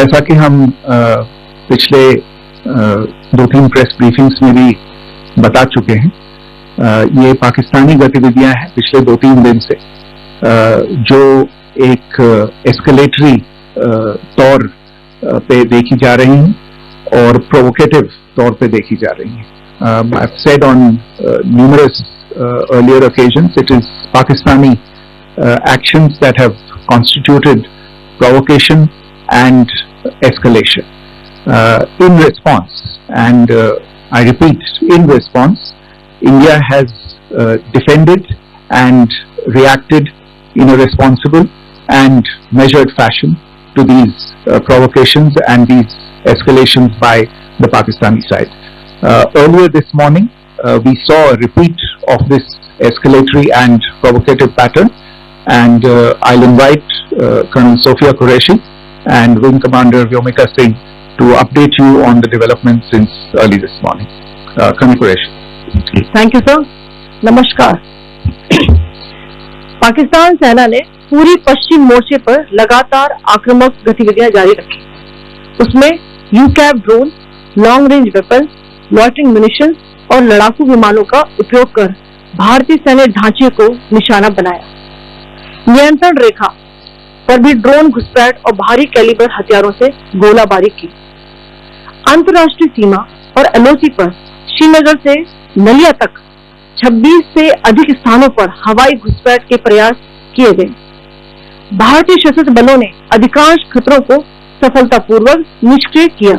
जैसा कि हम पिछले 2-3 प्रेस ब्रीफिंग्स में भी बता चुके हैं, ये पाकिस्तानी गतिविधियां हैं पिछले 2-3 दिन से, जो एक एस्केलेटरी तौर पे देखी जा रही हैं और प्रोवोकेटिव तौर पे देखी जा रही हैं. I've said on numerous earlier occasions, it is Pakistani actions that have constituted provocation and escalation. In response, and I repeat, in response, India has defended and reacted in a responsible and measured fashion to these provocations and these escalations by the Pakistani side. Earlier this morning, we saw a repeat of this escalatory and provocative pattern, and I'll invite Colonel Sophia Qureshi and Wing Commander Vyomika Singh to update you on the developments since early this morning. Colonel Qureshi. Thank you, sir. नमस्कार. पाकिस्तान सेना ने पूरी पश्चिम मोर्चे पर लगातार आक्रामक गतिविधियां जारी रखी. उसमें यूकैव drone, long range weapon, loitering munition और लड़ाकू विमानों का उपयोग कर भारतीय सैन्य ढांचे को निशाना बनाया. नियंत्रण रेखा पर भी ड्रोन घुसपैठ और भारी कैलिबर हथियारों से गोलाबारी की. अंतर्राष्ट्रीय सीमा और एलओसी पर श्रीनगर से नलिया तक 26 से अधिक स्थानों पर हवाई घुसपैठ के प्रयास किए गए. भारतीय सशस्त्र बलों ने अधिकांश खतरों को सफलतापूर्वक निष्क्रिय किया.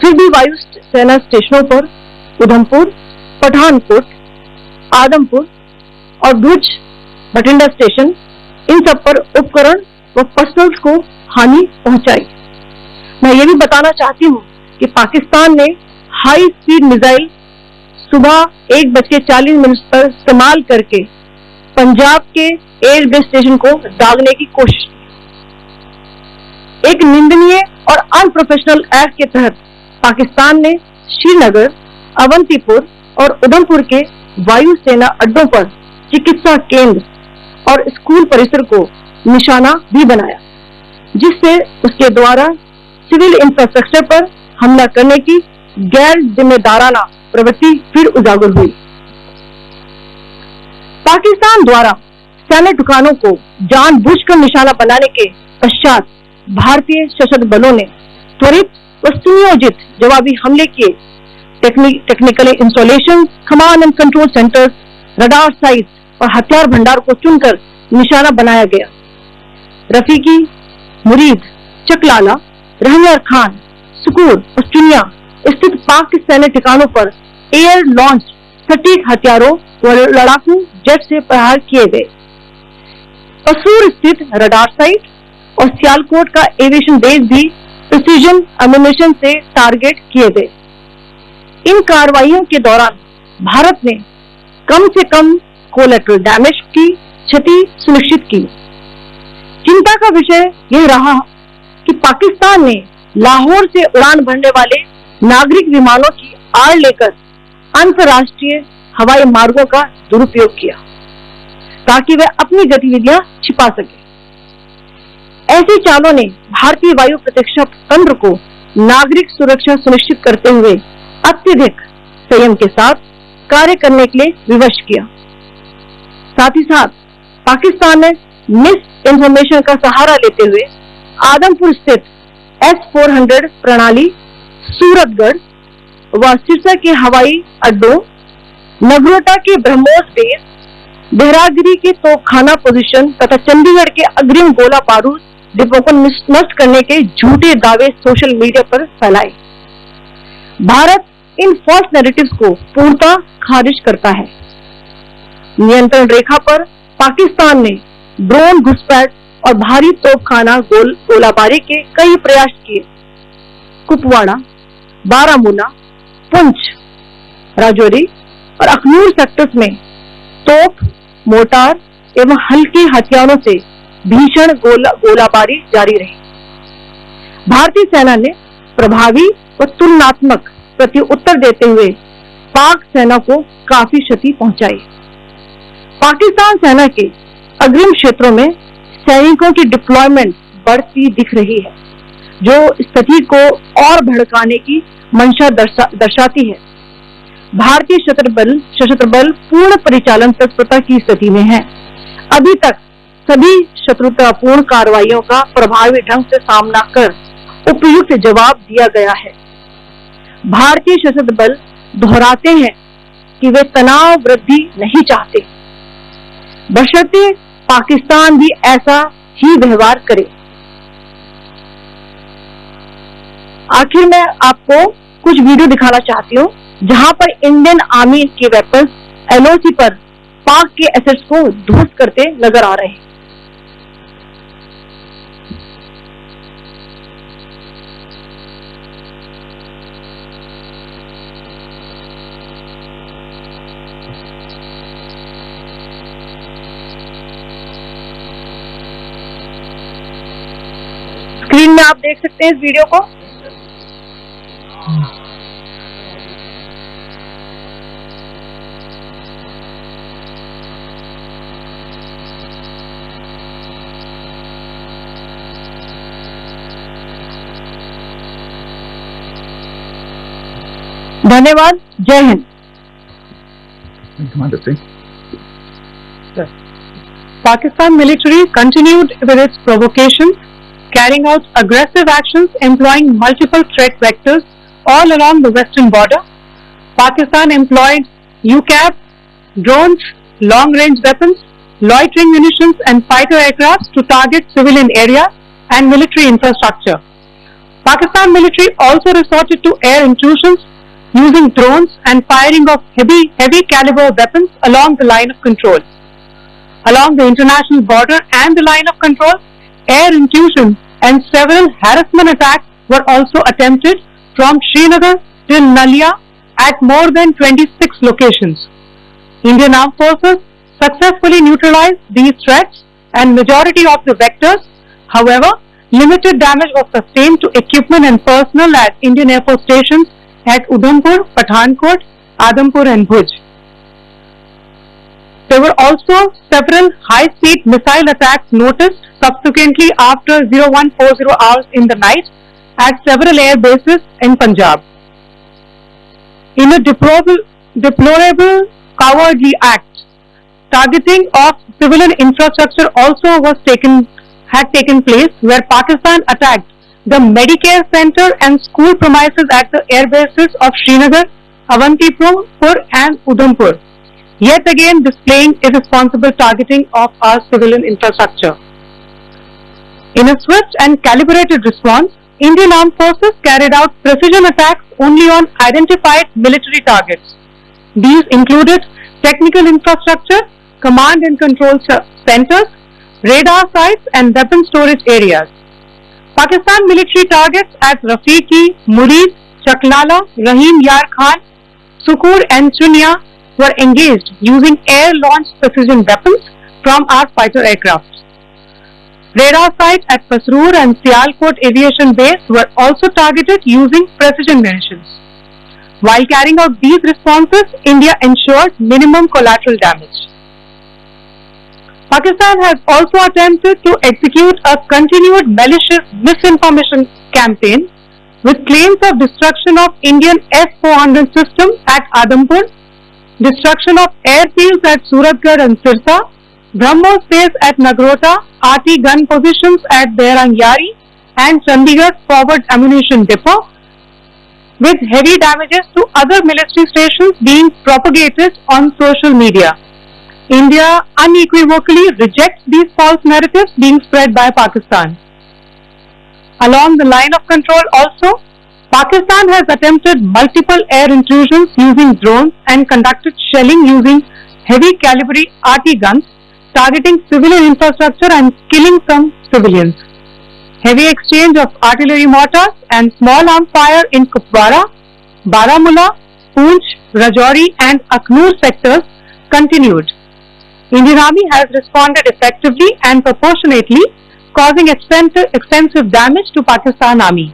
फिर भी वायु सेना स्टेशनों पर उधमपुर, पठानकोट, आदमपुर और भुज बठिंडा स्टेशन, इन सब पर उपकरण व पर्सनल को हानि पहुंचाई. मैं ये भी बताना चाहती हूँ कि पाकिस्तान ने हाई स्पीड मिसाइल सुबह 1:40 पर इस्तेमाल करके पंजाब के एयरबेस स्टेशन को दागने की कोशिश की. एक निंदनीय और अनप्रोफेशनल एक्ट के तहत पाकिस्तान ने श्रीनगर, अवंतीपुर और उधमपुर के वायु सेना अड्डों पर चिकित्सा केंद्र और स्कूल परिसर को निशाना भी बनाया, जिससे उसके द्वारा सिविल इंफ्रास्ट्रक्चर पर हमला करने की गैर जिम्मेदाराना प्रवृत्ति फिर उजागर हुई. पाकिस्तान द्वारा सैन्य ठिकानों को जानबूझकर निशाना बनाने के पश्चात भारतीय सशस्त्र बलों ने त्वरित व सुनियोजित जवाबी हमले किए. Technical installation, command and control centres, radar sites और हथियार भंडार को चुनकर निशाना बनाया गया. रफीकी, मुरीद, चकलाला, रहनियार खान, सुकूर और चुनिया स्थित पाक सैन्य ठिकानों पर एयर लॉन्च सटीक हथियारों व लड़ाकू जेट से प्रहार किए गए. कसूर स्थित रडार साइट और सियालकोट का एविएशन बेस भी प्रिसीजन एम्यूनेशन से टारगेट किए गए. इन कार्रवाइयों के दौरान भारत ने कम से कम कोलैटरल डैमेज की क्षति सुनिश्चित की. चिंता का विषय यह रहा कि पाकिस्तान ने लाहौर से उड़ान भरने वाले नागरिक विमानों की आड़ लेकर अंतर्राष्ट्रीय हवाई मार्गों का दुरुपयोग किया ताकि वे अपनी गतिविधियां छिपा सके. ऐसी चालों ने भारतीय वायु प्रतिरक्षा तंत्र को नागरिक सुरक्षा सुनिश्चित करते हुए अत्यधिक संयम के साथ कार्य करने के लिए विवश किया. साथ ही साथ पाकिस्तान ने मिस इंफॉर्मेशन का सहारा लेते हुए आदमपुर स्थित S-400 प्रणाली, सूरतगढ़ व सिरसा के हवाई अड्डों, नगरोटा के ब्रह्मोस बेस, देहरागिरी के तोपखाना पोजीशन तथा चंडीगढ़ के अग्रिम गोला बारूद डिपो को नष्ट करने के झूठे दावे सोशल मीडिया पर फैलाए. भारत इन फॉल्स नैरेटिव्स को पूर्णतः खारिज करता है. नियंत्रण रेखा पर पाकिस्तान ने ड्रोन घुसपैठ और भारी तोपखाना गोलाबारी के कई प्रयास किए. कुपवाड़ा, बारामूला, पुंछ, राजौरी और अखनूर सेक्टर्स में तोप, मोर्टार एवं हल्के हथियारों से भीषण गोलाबारी जारी रही. भारतीय सेना ने प्रभावी व तुलनात्मक प्रत्युत्तर देते हुए पाक सेना को काफी क्षति पहुंचाई. पाकिस्तान सेना के अग्रिम क्षेत्रों में सैनिकों की डिप्लॉयमेंट बढ़ती दिख रही है. जो स्थिति को और भड़काने की मंशा दर्शाती है। भारतीय सशस्त्र बल पूर्ण परिचालन तत्परता की स्थिति में है। अभी तक सभी शत्रुतापूर्ण कार्रवाइयों का प्रभावी ढंग से सामना कर उपयुक्त जवाब दिया गया है। भारतीय सशस्त्र बल दोहराते हैं कि वे तनाव वृद्धि नहीं चाहते, बशर्ते पाकिस्तान भी ऐसा ही व्यवहार करे। आखिर में आपको कुछ वीडियो दिखाना चाहती हूँ जहां पर इंडियन आर्मी के वेपन्स LOC पर पाक के एसेट्स को ध्वस्त करते नजर आ रहे हैं। स्क्रीन में आप देख सकते हैं इस वीडियो को। धन्यवाद। जय Hind. Pakistan military continued with its provocations, carrying out aggressive actions employing multiple threat vectors all along the western border. Pakistan employed UCAV, drones, long-range weapons, loitering munitions and fighter aircraft to target civilian areas and military infrastructure. Pakistan military also resorted to air intrusions using drones and firing of heavy caliber weapons along the line of control. Along the international border and the line of control, air intrusion and several harassment attacks were also attempted from Srinagar till Nalia at more than 26 locations. Indian Armed Forces successfully neutralized these threats and majority of the vectors. However, limited damage was sustained to equipment and personnel at Indian Air Force stations at Udhampur, Pathankot, Adampur and Bhuj. There were also several high-speed missile attacks noticed subsequently after 0140 hours in the night at several air bases in Punjab. In a deplorable cowardly act, targeting of civilian infrastructure also had taken place, where Pakistan attacked the Medicare Center and school premises at the air bases of Srinagar, Avantipur and Udhampur, yet again displaying irresponsible targeting of our civilian infrastructure. In a swift and calibrated response, Indian Armed Forces carried out precision attacks only on identified military targets. These included technical infrastructure, command and control centers, radar sites and weapon storage areas. Pakistan military targets at Rafiqi, Murid, Chaklala, Rahim Yar Khan, Sukur and Chunia were engaged using air-launched precision weapons from our fighter aircraft. Radar sites at Pasroor and Sialkot Aviation Base were also targeted using precision munitions. While carrying out these responses, India ensured minimum collateral damage. Pakistan has also attempted to execute a continued malicious misinformation campaign with claims of destruction of Indian S-400 system at Adampur, destruction of airfields at Suratgarh and Sirsa, BrahMos base at Nagrota, RT gun positions at Behrangyari and Chandigarh forward ammunition depot, with heavy damages to other military stations being propagated on social media. India unequivocally rejects these false narratives being spread by Pakistan. Along the line of control also, Pakistan has attempted multiple air intrusions using drones and conducted shelling using heavy caliber RT guns, targeting civilian infrastructure and killing some civilians. Heavy exchange of artillery mortars and small arms fire in Kupwara, Baramulla, Poonch, Rajouri and Akhnur sectors continued. Indian Army has responded effectively and proportionately, causing extensive damage to Pakistan Army.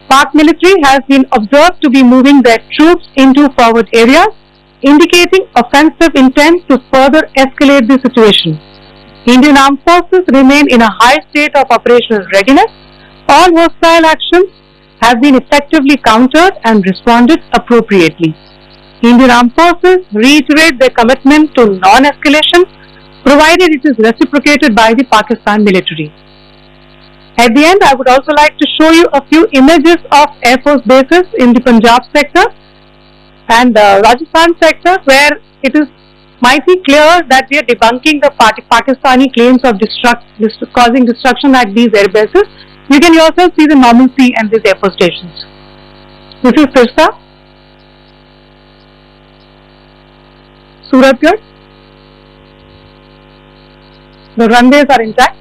Pak military has been observed to be moving their troops into forward areas, indicating offensive intent to further escalate the situation. Indian Armed Forces remain in a high state of operational readiness. All hostile actions have been effectively countered and responded appropriately. Indian Armed Forces reiterate their commitment to non-escalation, provided it is reciprocated by the Pakistan military. At the end, I would also like to show you a few images of Air Force bases in the Punjab sector and Rajasthan sector, where it is mighty clear that we are debunking the Pakistani claims of causing destruction at these air bases. You can yourself see the normalcy and these air force stations. This is Sirsa, Suratgarh. The runways are intact.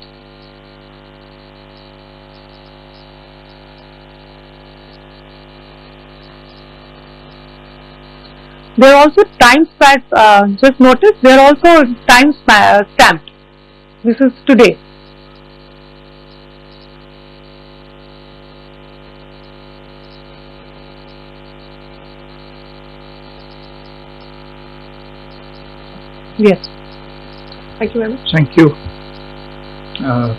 They are also time stamped. Just notice they are also time stamped. This is today. Yes. Thank you very much. Thank you.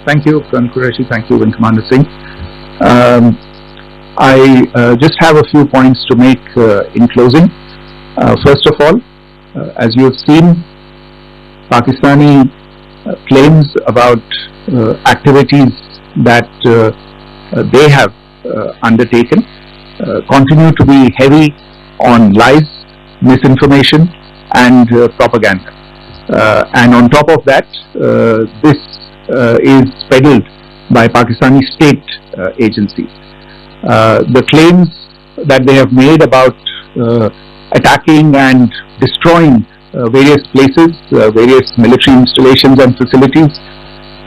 Thank you, Colonel Qureshi. Thank you, Wing Commander Singh. I just have a few points to make in closing. First of all, as you have seen, Pakistani claims about activities that they have undertaken continue to be heavy on lies, misinformation, and propaganda. And on top of that, this is peddled by Pakistani state agencies. The claims that they have made about attacking and destroying various places, various military installations and facilities,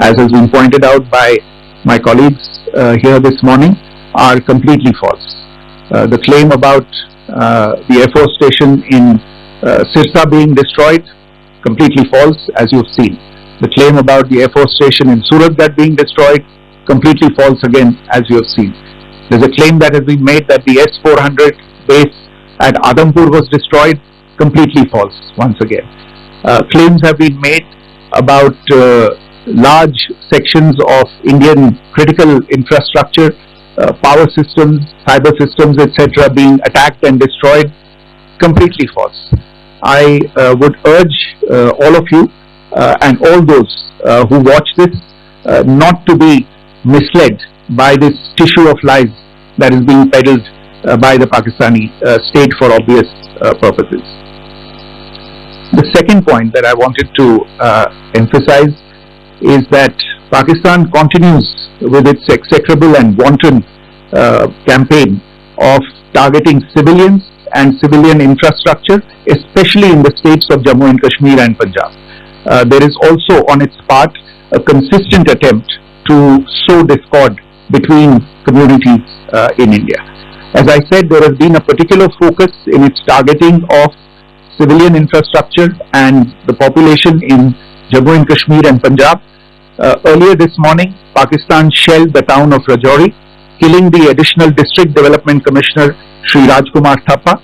as has been pointed out by my colleagues here this morning, are completely false. The claim about the Air Force station in Sirsa being destroyed, completely false, as you've seen. The claim about the Air Force station in Suratgarh being destroyed, completely false again, as you have seen. There's a claim that has been made that the S-400 base at Adampur was destroyed, completely false once again. Claims have been made about large sections of Indian critical infrastructure, power systems, cyber systems, etc. being attacked and destroyed, completely false. I would urge all of you and all those who watch this not to be misled by this tissue of lies that is being peddled by the Pakistani state for obvious purposes. The second point that I wanted to emphasize is that Pakistan continues with its execrable and wanton campaign of targeting civilians and civilian infrastructure, especially in the states of Jammu and Kashmir and Punjab. There is also on its part a consistent attempt to sow discord between communities in India. As I said, there has been a particular focus in its targeting of civilian infrastructure and the population in Jammu and Kashmir and Punjab. Earlier this morning, Pakistan shelled the town of Rajouri, killing the additional District Development Commissioner Shri Rajkumar Thappa,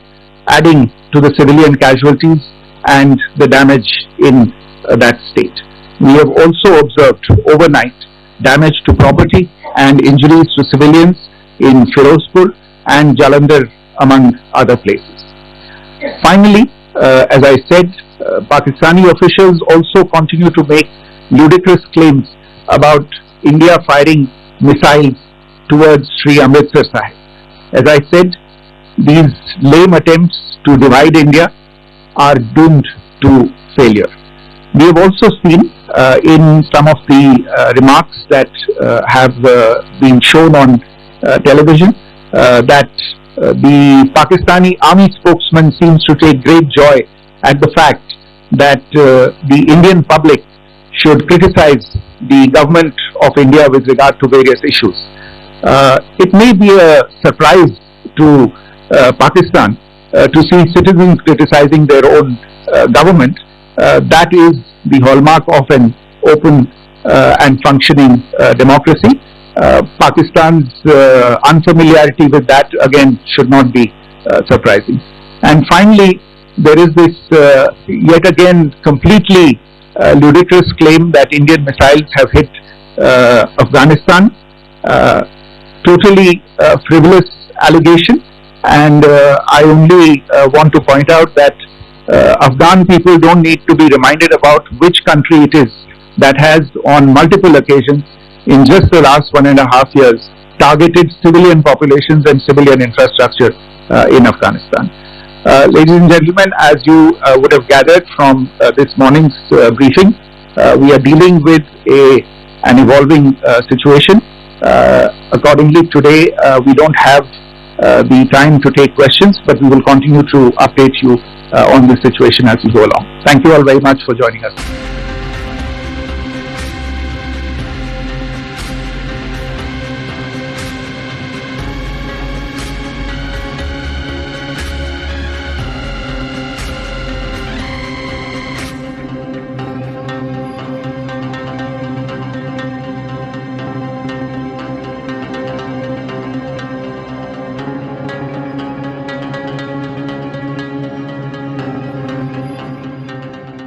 adding to the civilian casualties and the damage in that state. We have also observed overnight damage to property and injuries to civilians in Firozpur and Jalandhar, among other places. Finally, as I said, Pakistani officials also continue to make ludicrous claims about India firing missiles towards Sri Amritsar Sahib. As I said, these lame attempts to divide India are doomed to failure. We have also seen in some of the remarks that have been shown on television that the Pakistani army spokesman seems to take great joy at the fact that the Indian public should criticize the government of India with regard to various issues. It may be a surprise to Pakistan to see citizens criticizing their own government. That is the hallmark of an open and functioning democracy. Pakistan's unfamiliarity with that again should not be surprising. And finally, there is this yet again completely ludicrous claim that Indian missiles have hit Afghanistan. totally frivolous allegation, and I only want to point out that Afghan people don't need to be reminded about which country it is that has on multiple occasions in just the last 1.5 years targeted civilian populations and civilian infrastructure in Afghanistan. Ladies and gentlemen, as you would have gathered from this morning's briefing, we are dealing with an evolving situation. Accordingly, today we don't have the time to take questions, but we will continue to update you on this situation as we go along. Thank you all very much for joining us.